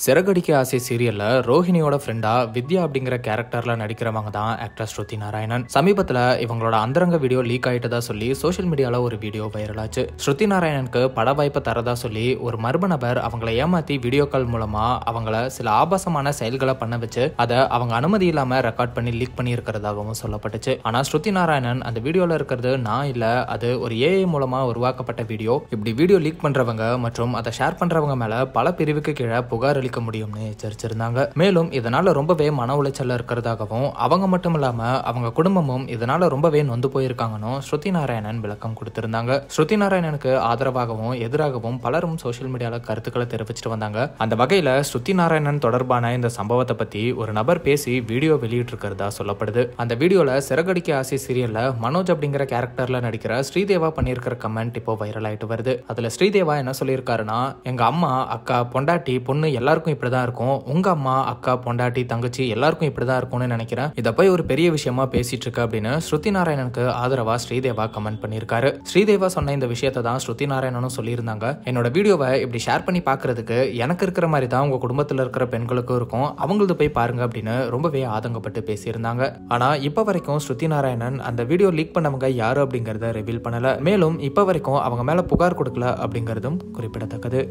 சிறகடிக்க ஆசை சீரியல்ல ரோஹிணியோட ஃப்ரெண்டா வித்யா அப்படிங்கிற கேரக்டர்ல நடிக்கிறவங்க தான் ஆக்டர் ஸ்ருதி நாராயணன். சமீபத்துல இவங்களோட அந்தரங்க வீடியோ லீக் ஆயிட்டதா சொல்லி சோஷியல் மீடியால ஒரு வீடியோ வைரல் ஆச்சு. ஸ்ருதி நாராயணனுக்கு பட வாய்ப்பு தரதா சொல்லி ஒரு மர்ம நபர் அவங்களை ஏமாத்தி வீடியோ கால் மூலமா அவங்கள சில ஆபாசமான செயல்களை பண்ண வச்சு அதை அவங்க அனுமதி இல்லாம ரெக்கார்ட் பண்ணி லீக் பண்ணி இருக்கிறதாகவும் சொல்லப்பட்டுச்சு. ஆனா ஸ்ருதி நாராயணன் அந்த வீடியோல இருக்கிறது நான் இல்ல, அது ஒரு ஏஐ மூலமா உருவாக்கப்பட்ட வீடியோ. இப்படி வீடியோ லீக் பண்றவங்க மற்றும் அதை ஷேர் பண்றவங்க மேல பல பிரிவுக்கு கீழே புகார் அளிக்க முடியும்னு எச்சரிச்சிருந்தாங்க. மேலும் இதனால ரொம்பவே மன உளைச்சல்ல இருக்கிறதாகவும் அவங்க மட்டும் இல்லாம அவங்க குடும்பமும் இதனால ரொம்பவே நொந்து போயிருக்காங்கன்னு ஸ்ருதி நாராயணன் விளக்கம் கொடுத்திருந்தாங்க. ஸ்ருதி நாராயணனுக்கு ஆதரவாகவும் எதிராகவும் பலரும் சோசியல் மீடியால கருத்துக்களை தெரிவிச்சிட்டு வந்தாங்க. அந்த வகையில ஸ்ருதி நாராயணன் தொடர்பான இந்த சம்பவத்தை பத்தி ஒரு நபர் பேசி வீடியோ வெளியிட்டு இருக்கிறதா சொல்லப்படுது. அந்த வீடியோல சிறகடிக்க ஆசை சீரியல்ல மனோஜ் அப்படிங்கிற கேரக்டர்ல நடிக்கிற ஸ்ரீதேவா பண்ணியிருக்கிற கமெண்ட் இப்போ வைரல் ஆயிட்டு வருது. அதுல ஸ்ரீதேவா என்ன சொல்லியிருக்காருன்னா, எங்க அம்மா அக்கா பொண்டாட்டி பொண்ணு எல்லாருக்கும் இப்படிதான் இருக்கும், உங்க அம்மா அக்கா பொண்டாட்டி தங்கச்சி எல்லாருக்கும் இப்படிதான் இருக்கும்னு நினைக்கிறேன், இதை போய் ஒரு பெரிய விஷயமா பேசிட்டு இருக்க அப்படின்னு ஸ்ருதி நாராயணனுக்கு ஆதரவா ஸ்ரீதேவா கமெண்ட் பண்ணியிருக்காரு. ஸ்ரீதேவா சொன்ன இந்த விஷயத்தை தான் ஸ்ருதி நாராயணனும் சொல்லியிருந்தாங்க. என்னோட வீடியோவை இப்படி ஷேர் பண்ணி பாக்குறதுக்கு எனக்கு இருக்கிற மாதிரி தான் உங்க குடும்பத்தில் இருக்கிற பெண்களுக்கும் இருக்கும், அவங்களது போய் பாருங்க அப்படின்னு ரொம்பவே ஆதங்கப்பட்டு பேசியிருந்தாங்க. ஆனா இப்ப வரைக்கும் ஸ்ருதி நாராயணன் அந்த வீடியோ லீக் பண்ணவங்க யாரு அப்படிங்கறத ரிவீல் பண்ணல. மேலும் இப்ப வரைக்கும் அவங்க மேல புகார் கொடுக்கல அப்படிங்கறதும் குறிப்பிடத்தக்கது.